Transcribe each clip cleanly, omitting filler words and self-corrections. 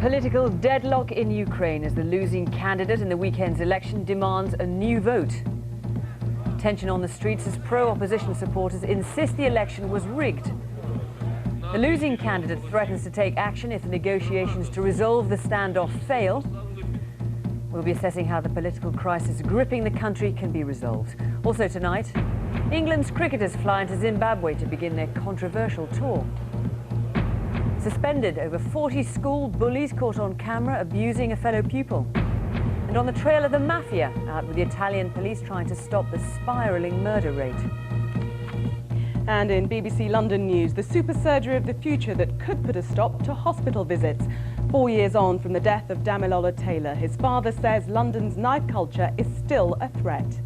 Political deadlock in Ukraine as the losing candidate in the weekend's election demands a new vote. Tension on the streets as pro-opposition supporters insist the election was rigged. The losing candidate threatens to take action if the negotiations to resolve the standoff fail. We'll be assessing how the political crisis gripping the country can be resolved. Also tonight, England's cricketers fly into Zimbabwe to begin their controversial tour. Suspended, over 40 school bullies caught on camera abusing a fellow pupil. And on the trail of the Mafia, out with the Italian police trying to stop the spiralling murder rate. And in BBC London News, the super surgery of the future that could put a stop to hospital visits. 4 years on from the death of Damilola Taylor, his father says London's night culture is still a threat.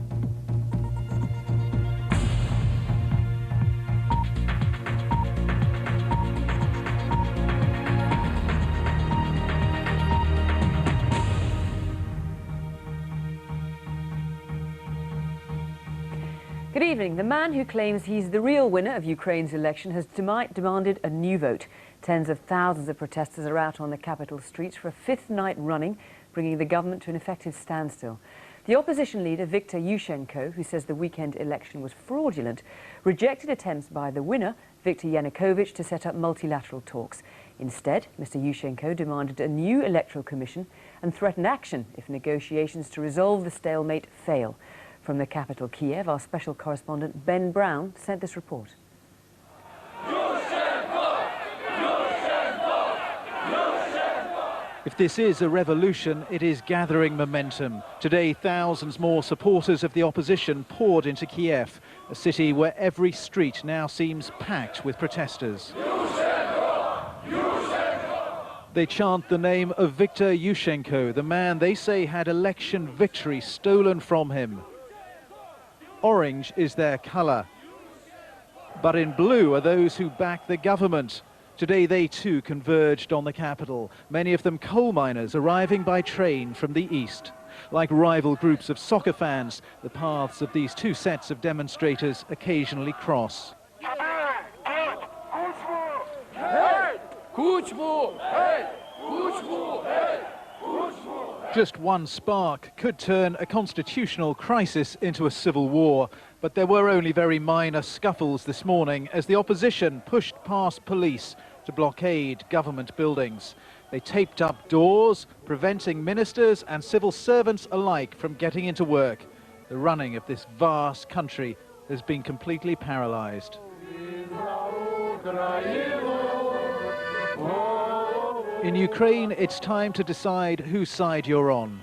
Good evening. The man who claims he's the real winner of Ukraine's election has demanded a new vote. Tens of thousands of protesters are out on the capital streets for a fifth night running, bringing the government to an effective standstill. The opposition leader, Viktor Yushchenko, who says the weekend election was fraudulent, rejected attempts by the winner, Viktor Yanukovych, to set up multilateral talks. Instead, Mr. Yushchenko demanded a new electoral commission and threatened action if negotiations to resolve the stalemate fail. From the capital, Kiev, our special correspondent Ben Brown sent this report. Yushchenko! Yushchenko! Yushchenko! If this is a revolution, it is gathering momentum. Today, thousands more supporters of the opposition poured into Kiev, a city where every street now seems packed with protesters. Yushchenko! Yushchenko! They chant the name of Viktor Yushchenko, the man they say had election victory stolen from him. Orange is their colour. But in blue are those who back the government. Today they too converged on the capital, many of them coal miners arriving by train from the east. Like rival groups of soccer fans, the paths of these two sets of demonstrators occasionally cross. Just one spark could turn a constitutional crisis into a civil war, but there were only very minor scuffles this morning as the opposition pushed past police to blockade government buildings. They taped up doors, preventing ministers and civil servants alike from getting into work. The running of this vast country has been completely paralyzed. In Ukraine, it's time to decide whose side you're on.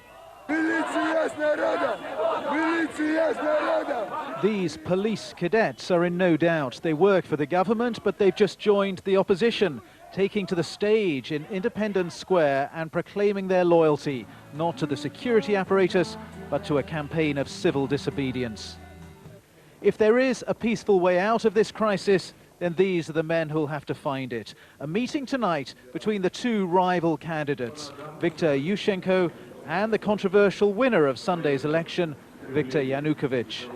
These police cadets are in no doubt. They work for the government, but they've just joined the opposition, taking to the stage in Independence Square and proclaiming their loyalty, not to the security apparatus, but to a campaign of civil disobedience. If there is a peaceful way out of this crisis, then these are the men who'll have to find it. A meeting tonight between the two rival candidates, Viktor Yushchenko and the controversial winner of Sunday's election, Viktor Yanukovych.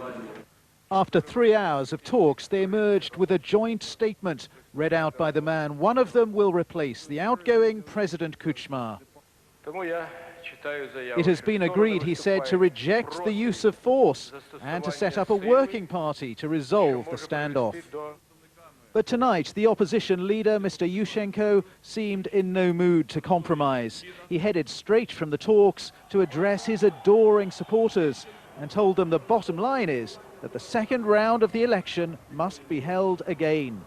After 3 hours of talks, they emerged with a joint statement read out by the man one of them will replace, the outgoing President Kuchma. It has been agreed, he said, to reject the use of force and to set up a working party to resolve the standoff. But tonight, the opposition leader, Mr. Yushchenko, seemed in no mood to compromise. He headed straight from the talks to address his adoring supporters and told them the bottom line is that the second round of the election must be held again.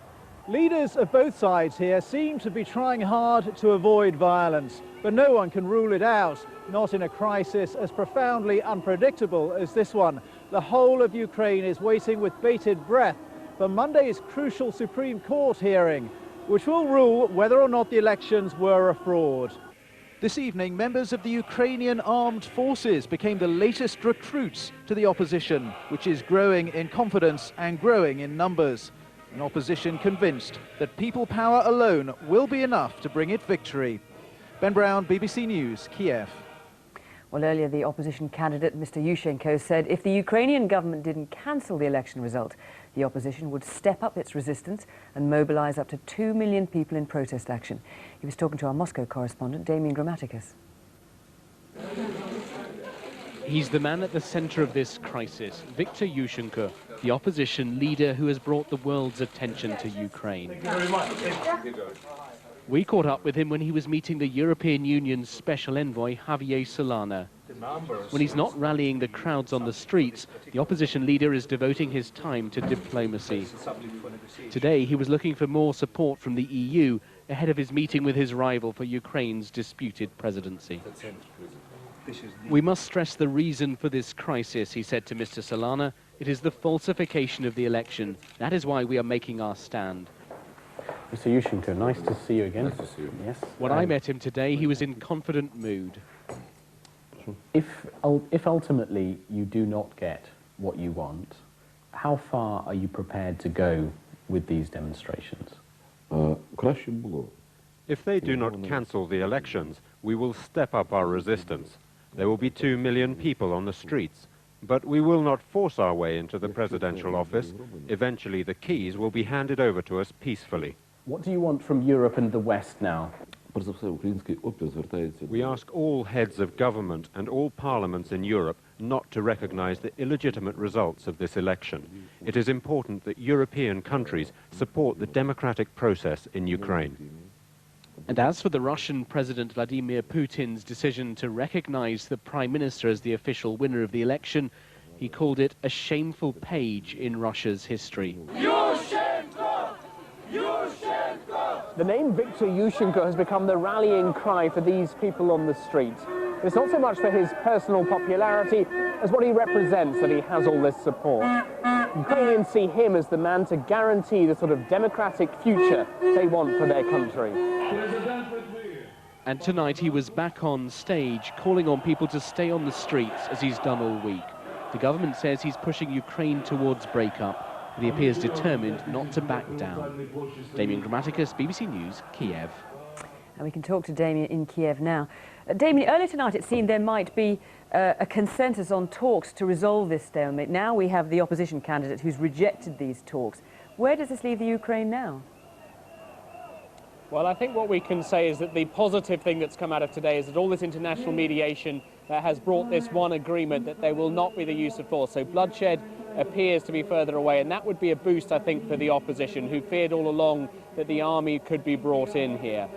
Leaders of both sides here seem to be trying hard to avoid violence, but no one can rule it out, not in a crisis as profoundly unpredictable as this one. The whole of Ukraine is waiting with bated breath for Monday's crucial Supreme Court hearing, which will rule whether or not the elections were a fraud. This evening, members of the Ukrainian armed forces became the latest recruits to the opposition, which is growing in confidence and growing in numbers. An opposition convinced that people power alone will be enough to bring it victory. Ben Brown, BBC News, Kiev. Well, earlier the opposition candidate, Mr. Yushchenko, said if the Ukrainian government didn't cancel the election result, The opposition would step up its resistance and mobilise up to 2 million people in protest action. He was talking to our Moscow correspondent, Damien Grammaticus. He's the man at the centre of this crisis, Viktor Yushchenko, the opposition leader who has brought the world's attention to Ukraine. We caught up with him when he was meeting the European Union's special envoy, Javier Solana. When he's not rallying the crowds on the streets, the opposition leader is devoting his time to diplomacy. Today, he was looking for more support from the EU ahead of his meeting with his rival for Ukraine's disputed presidency. We must stress the reason for this crisis, he said to Mr. Solana. It is the falsification of the election. That is why we are making our stand. Mr. Yushchenko, nice to see you again. Nice to see you. Yes. When I met him today, he was in confident mood. If ultimately you do not get what you want, how far are you prepared to go with these demonstrations? If they do not cancel the elections, we will step up our resistance. There will be 2 million people on the streets, but we will not force our way into the presidential office. Eventually, the keys will be handed over to us peacefully. What do you want from Europe and the West now? We ask all heads of government and all parliaments in Europe not to recognize the illegitimate results of this election. It is important that European countries support the democratic process in Ukraine. And as for the Russian President Vladimir Putin's decision to recognize the Prime Minister as the official winner of the election, he called it a shameful page in Russia's history. Yushchenko! Yushchenko! The name Viktor Yushchenko has become the rallying cry for these people on the street. It's not so much for his personal popularity as what he represents that he has all this support. Ukrainians see him as the man to guarantee the sort of democratic future they want for their country. And tonight he was back on stage, calling on people to stay on the streets as he's done all week. The government says he's pushing Ukraine towards breakup, but he appears determined not to back down. Damien Grammaticus, BBC News, Kiev. And we can talk to Damien in Kiev now. Damien, earlier tonight it seemed there might be a consensus on talks to resolve this stalemate. Now we have the opposition candidate who's rejected these talks. Where does this leave the Ukraine now? Well, I think what we can say is that the positive thing that's come out of today is that all this international mediation has brought this one agreement that there will not be the use of force. So bloodshed appears to be further away, and that would be a boost, I think, for the opposition, who feared all along that the army could be brought in here.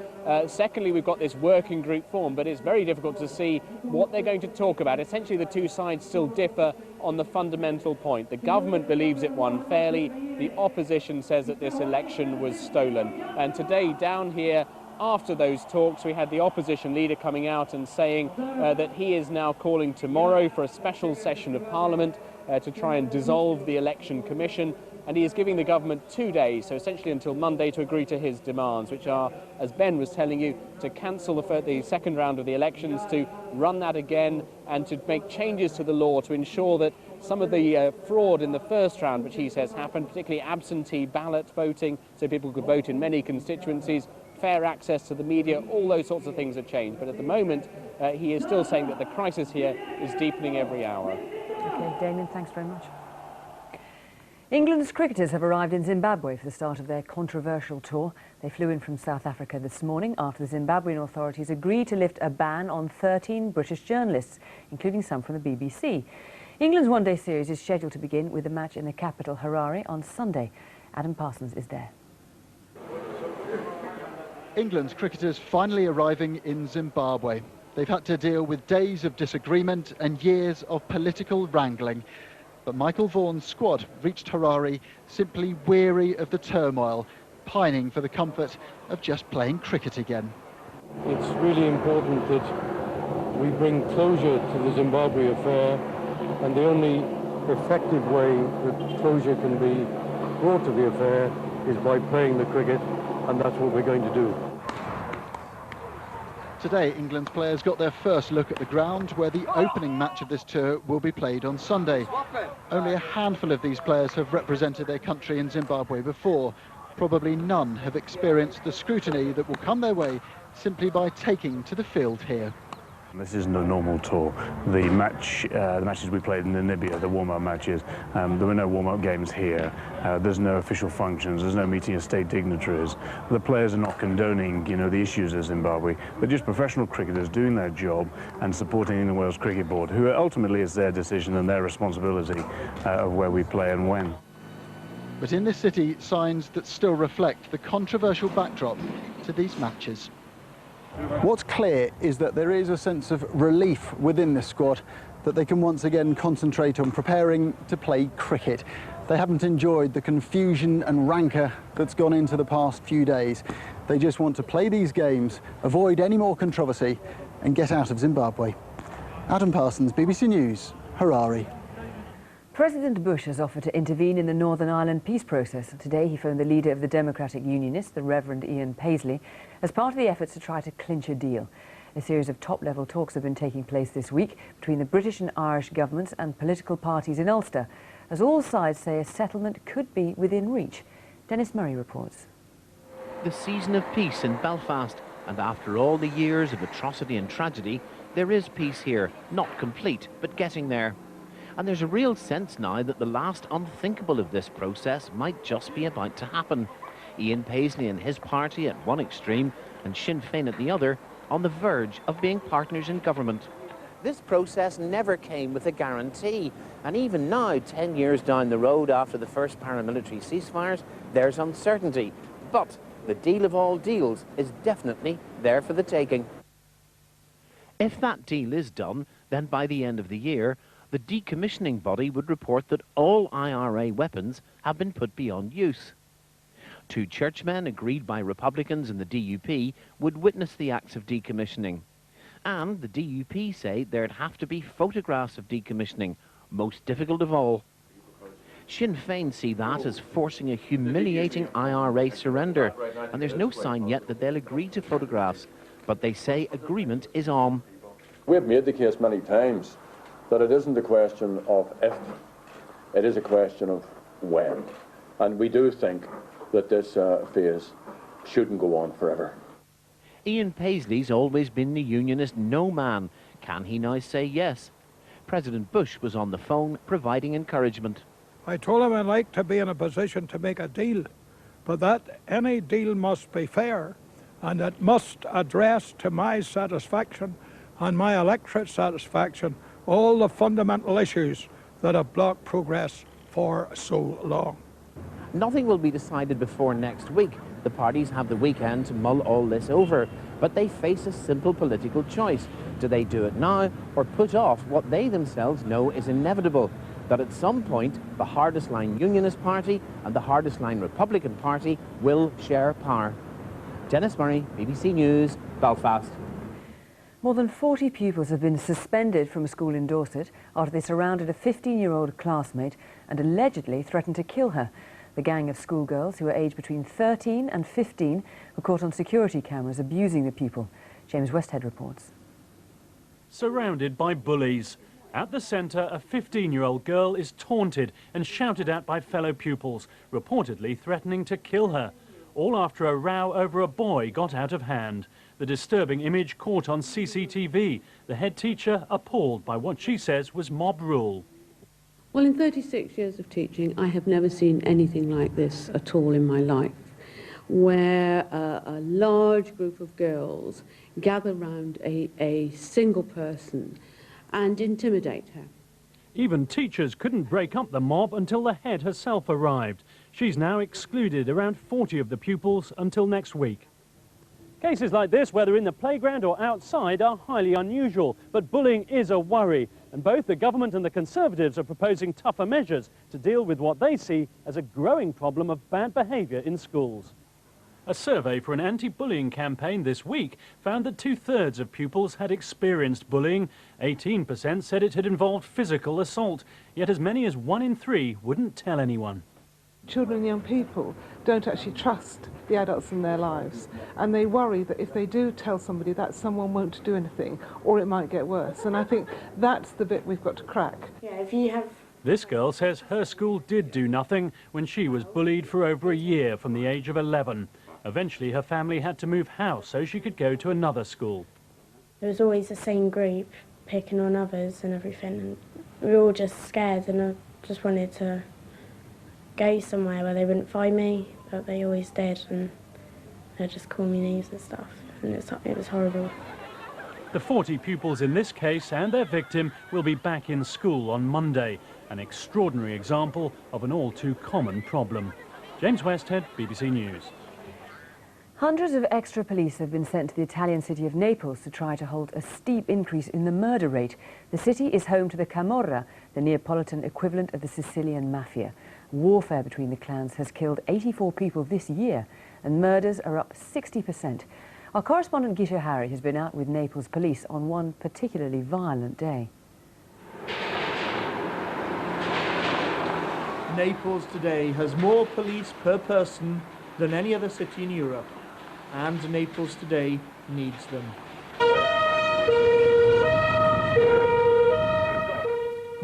Secondly, we've got this working group formed, but it's very difficult to see what they're going to talk about. Essentially, the two sides still differ on the fundamental point. The government believes it won fairly. The opposition says that this election was stolen. And today, down here, after those talks, we had the opposition leader coming out and saying that he is now calling tomorrow for a special session of Parliament to try and dissolve the election commission. And he is giving the government 2 days, so essentially until Monday, to agree to his demands, which are, as Ben was telling you, to cancel the second round of the elections, to run that again, and to make changes to the law to ensure that some of the fraud in the first round, which he says happened, particularly absentee ballot voting, so people could vote in many constituencies, fair access to the media, all those sorts of things have changed. But at the moment, he is still saying that the crisis here is deepening every hour. OK, Damien, thanks very much. England's cricketers have arrived in Zimbabwe for the start of their controversial tour. They flew in from South Africa this morning after the Zimbabwean authorities agreed to lift a ban on 13 British journalists, including some from the BBC. England's one-day series is scheduled to begin with a match in the capital, Harare, on Sunday. Adam Parsons is there. England's cricketers finally arriving in Zimbabwe. They've had to deal with days of disagreement and years of political wrangling. But Michael Vaughan's squad reached Harare simply weary of the turmoil, pining for the comfort of just playing cricket again. It's really important that we bring closure to the Zimbabwe affair, and the only effective way that closure can be brought to the affair is by playing the cricket, and that's what we're going to do. Today, England's players got their first look at the ground where the opening match of this tour will be played on Sunday. Only a handful of these players have represented their country in Zimbabwe before. Probably none have experienced the scrutiny that will come their way simply by taking to the field here. This isn't a normal tour. The matches we played in Namibia, the warm-up matches, there were no warm-up games here. There's no official functions. There's no meeting of state dignitaries. The players are not condoning, the issues of Zimbabwe. They're just professional cricketers doing their job and supporting the Wales Cricket Board, who ultimately it's their decision and their responsibility of where we play and when. But in this city, signs that still reflect the controversial backdrop to these matches. What's clear is that there is a sense of relief within this squad that they can once again concentrate on preparing to play cricket. They haven't enjoyed the confusion and rancour that's gone into the past few days. They just want to play these games, avoid any more controversy and get out of Zimbabwe. Adam Parsons, BBC News, Harare. President Bush has offered to intervene in the Northern Ireland peace process. Today he phoned the leader of the Democratic Unionists, the Reverend Ian Paisley, as part of the efforts to try to clinch a deal. A series of top-level talks have been taking place this week between the British and Irish governments and political parties in Ulster, as all sides say a settlement could be within reach. Dennis Murray reports. The season of peace in Belfast, and after all the years of atrocity and tragedy, there is peace here, not complete, but getting there. And there's a real sense now that the last unthinkable of this process might just be about to happen. Ian Paisley and his party at one extreme and Sinn Féin at the other, on the verge of being partners in government. This process never came with a guarantee, and even now, 10 years down the road after the first paramilitary ceasefires, there's uncertainty. But the deal of all deals is definitely there for the taking. If that deal is done, then by the end of the year, the decommissioning body would report that all IRA weapons have been put beyond use. Two churchmen agreed by Republicans and the DUP would witness the acts of decommissioning. And the DUP say there'd have to be photographs of decommissioning, most difficult of all. Sinn Féin see that as forcing a humiliating IRA surrender, and there's no sign yet that they'll agree to photographs, but they say agreement is on. We've made the case many times that it isn't a question of if, it is a question of when. And we do think that this phase shouldn't go on forever. Ian Paisley's always been the unionist no man. Can he now say yes? President Bush was on the phone providing encouragement. I told him I'd like to be in a position to make a deal, but that any deal must be fair and it must address to my satisfaction and my electorate's satisfaction all the fundamental issues that have blocked progress for so long. Nothing will be decided before next week. The parties have the weekend to mull all this over, but they face a simple political choice. Do they do it now or put off what they themselves know is inevitable? That at some point the hardest line Unionist Party and the hardest line Republican Party will share power. Dennis Murray, BBC News, Belfast. More than 40 pupils have been suspended from a school in Dorset after they surrounded a 15-year-old classmate and allegedly threatened to kill her. The gang of schoolgirls, who were aged between 13 and 15, were caught on security cameras abusing the pupil. James Westhead reports. Surrounded by bullies. At the centre, a 15-year-old girl is taunted and shouted at by fellow pupils, reportedly threatening to kill her. All after a row over a boy got out of hand. The disturbing image caught on CCTV. The head teacher appalled by what she says was mob rule. Well, in 36 years of teaching, I have never seen anything like this at all in my life, where a large group of girls gather round a single person and intimidate her. Even teachers couldn't break up the mob until the head herself arrived. She's now excluded around 40 of the pupils until next week. Cases like this, whether in the playground or outside, are highly unusual, but bullying is a worry, and both the government and the Conservatives are proposing tougher measures to deal with what they see as a growing problem of bad behaviour in schools. A survey for an anti-bullying campaign this week found that 2/3 of pupils had experienced bullying. 18% said it had involved physical assault, yet as many as 1 in 3 wouldn't tell anyone. Children and young people don't actually trust the adults in their lives, and they worry that if they do tell somebody that someone won't do anything or it might get worse, and I think that's the bit we've got to crack. Yeah, if you have... This girl says her school did do nothing when she was bullied for over a year from the age of 11. Eventually her family had to move house so she could go to another school. there was always the same group picking on others and everything, and we were all just scared, and I just wanted to go somewhere where they wouldn't find me, but they always did, and they'd just call me names and stuff, and it was horrible. The 40 pupils in this case and their victim will be back in school on Monday, an extraordinary example of an all too common problem. James Westhead, BBC News. Hundreds of extra police have been sent to the Italian city of Naples to try to halt a steep increase in the murder rate. The city is home to the Camorra, the Neapolitan equivalent of the Sicilian Mafia. Warfare between the clans has killed 84 people this year, and murders are up 60%. Our correspondent Gisha Harry has been out with Naples police on one particularly violent day. Naples today has more police per person than any other city in Europe, and Naples today needs them.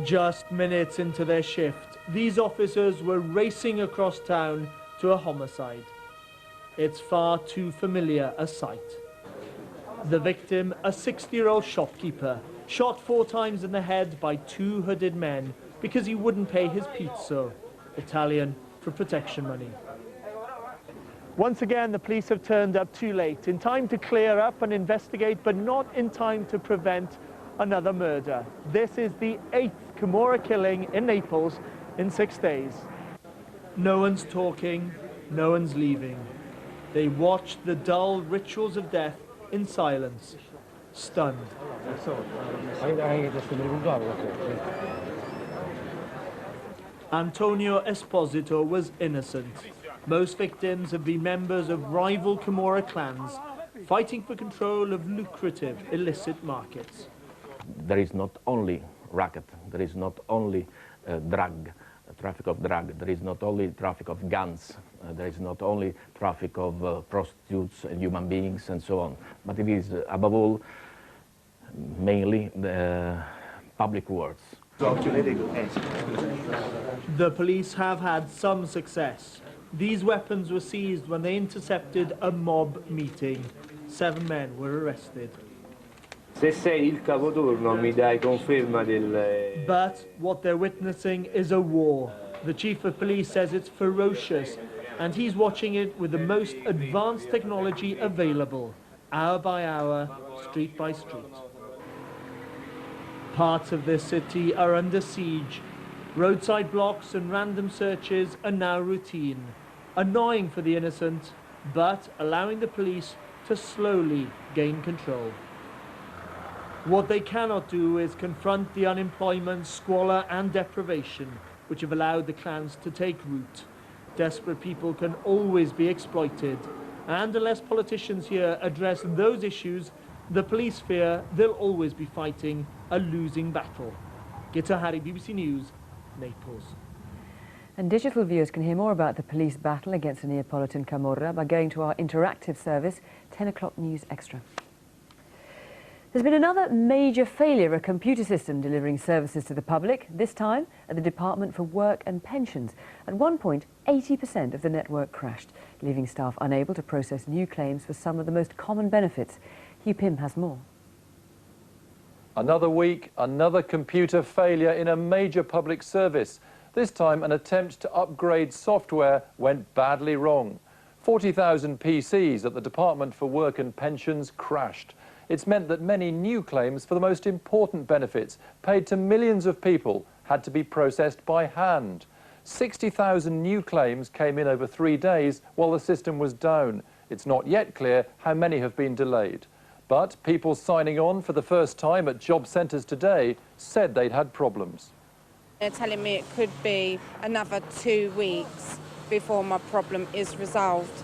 Just minutes into their shift, these officers were racing across town to a homicide. It's far too familiar a sight. The victim, a 60-year-old shopkeeper, shot 4 times in the head by 2 hooded men because he wouldn't pay his pizzo, Italian for protection money. Once again, the police have turned up too late, in time to clear up and investigate, but not in time to prevent another murder. This is the 8th Camorra killing in Naples in 6 days. No one's talking, no one's leaving. They watch the dull rituals of death in silence, stunned. Antonio Esposito was innocent. Most victims have been members of rival Camorra clans, fighting for control of lucrative illicit markets. There is not only racket, there is not only traffic of drug, there is not only traffic of guns, there is not only traffic of prostitutes and human beings and so on, but it is above all mainly the public works. The police have had some success. These weapons were seized when they intercepted a mob meeting. 7 men were arrested. But what they're witnessing is a war. The chief of police says it's ferocious, and he's watching it with the most advanced technology available, hour by hour, street by street. Parts of this city are under siege. Roadside blocks and random searches are now routine, annoying for the innocent, but allowing the police to slowly gain control. What they cannot do is confront the unemployment, squalor and deprivation which have allowed the clans to take root. Desperate people can always be exploited, and unless politicians here address those issues, the police fear they'll always be fighting a losing battle. Gita Hari, BBC News, Naples. And digital viewers can hear more about the police battle against the Neapolitan Camorra by going to our interactive service, 10 o'clock News Extra. There's been another major failure of a computer system delivering services to the public, this time at the Department for Work and Pensions. At one point, 80% of the network crashed, leaving staff unable to process new claims for some of the most common benefits. Hugh Pym has more. Another week, another computer failure in a major public service. This time, an attempt to upgrade software went badly wrong. 40,000 PCs at the Department for Work and Pensions crashed. It's meant that many new claims for the most important benefits paid to millions of people had to be processed by hand. 60,000 new claims came in over 3 days while the system was down. It's not yet clear how many have been delayed. But people signing on for the first time at job centres today said they'd had problems. They're telling me it could be another 2 weeks before my problem is resolved.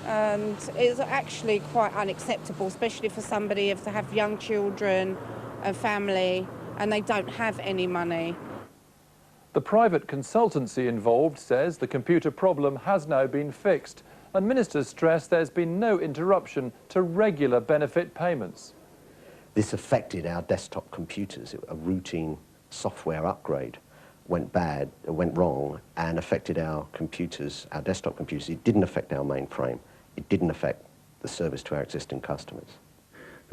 And it's actually quite unacceptable, especially for somebody if they have young children, a family, and they don't have any money. The private consultancy involved says the computer problem has now been fixed, and ministers stress there's been no interruption to regular benefit payments. This affected our desktop computers. A routine software upgrade went wrong and affected our computers, our desktop computers. It didn't affect our mainframe. It didn't affect the service to our existing customers.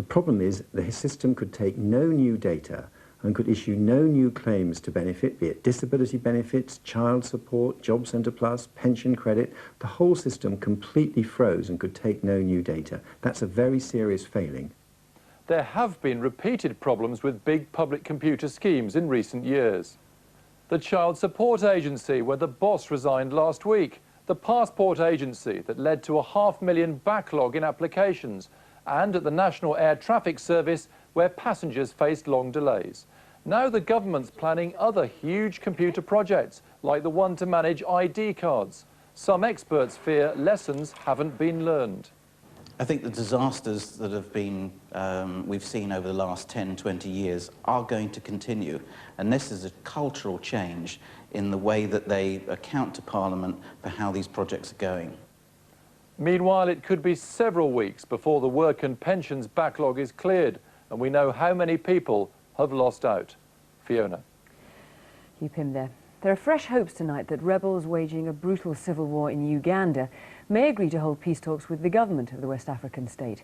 The problem is the system could take no new data and could issue no new claims to benefit, be it disability benefits, child support, Job Centre Plus, pension credit. The whole system completely froze and could take no new data. That's a very serious failing. There have been repeated problems with big public computer schemes in recent years. The Child Support Agency, where the boss resigned last week. The Passport Agency, that led to a 500,000 backlog in applications. And at the National Air Traffic Service, where passengers faced long delays. Now the government's planning other huge computer projects, like the one to manage ID cards. Some experts fear lessons haven't been learned. I think the disasters that have been, we've seen over the last 10, 20 years are going to continue. And this is a cultural change in the way that they account to Parliament for how these projects are going. Meanwhile, it could be several weeks before the work and pensions backlog is cleared, and we know how many people have lost out. Fiona. Keep him there. There are fresh hopes tonight that rebels waging a brutal civil war in Uganda may agree to hold peace talks with the government of the West African state.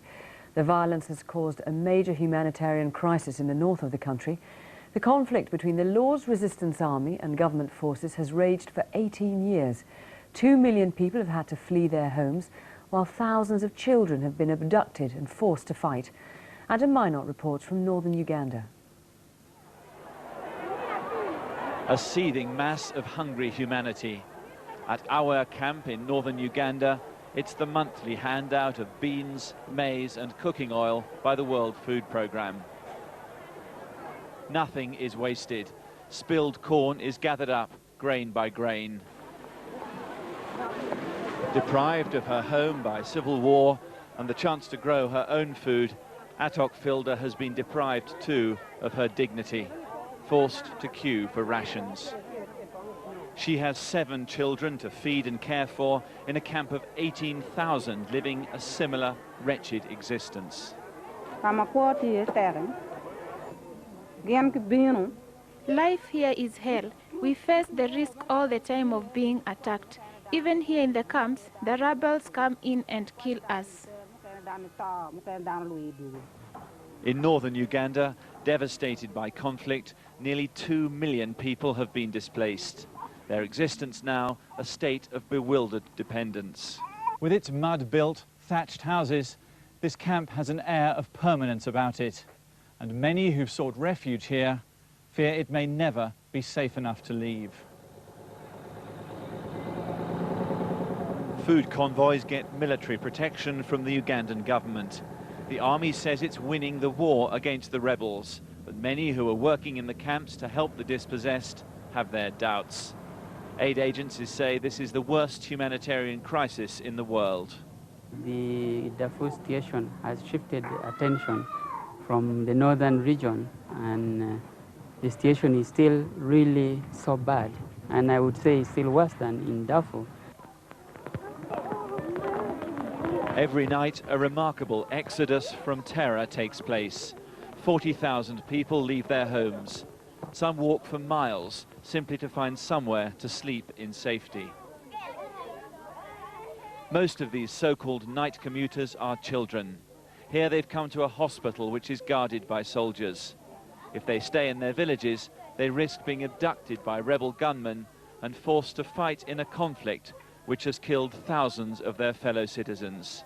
The violence has caused a major humanitarian crisis in the north of the country. The conflict between the Lord's Resistance Army and government forces has raged for 18 years. 2 million people have had to flee their homes, while thousands of children have been abducted and forced to fight. Adam Minot reports from northern Uganda. A seething mass of hungry humanity. At our camp in northern Uganda, it's the monthly handout of beans, maize and cooking oil by the World Food Programme. Nothing is wasted. Spilled corn is gathered up, grain by grain. Deprived of her home by civil war and the chance to grow her own food, Atok Filda has been deprived too of her dignity, forced to queue for rations. She has 7 children to feed and care for in a camp of 18,000 living a similar wretched existence. Life here is hell. We face the risk all the time of being attacked. Even here in the camps, the rebels come in and kill us. In northern Uganda, devastated by conflict, nearly 2 million people have been displaced. Their existence now a state of bewildered dependence. With its mud-built, thatched houses, this camp has an air of permanence about it. And many who've sought refuge here fear it may never be safe enough to leave. Food convoys get military protection from the Ugandan government. The army says it's winning the war against the rebels, but many who are working in the camps to help the dispossessed have their doubts. Aid agencies say this is the worst humanitarian crisis in the world. The Darfur situation has shifted attention from the northern region, and the situation is still really so bad, and I would say it's still worse than in Darfur. Every night, a remarkable exodus from terror takes place. 40,000 people leave their homes. Some walk for miles simply to find somewhere to sleep in safety. Most of these so-called night commuters are children. Here they've come to a hospital which is guarded by soldiers. If they stay in their villages, they risk being abducted by rebel gunmen and forced to fight in a conflict which has killed thousands of their fellow citizens.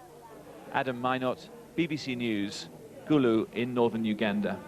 Adam Minot, BBC News, Gulu in northern Uganda.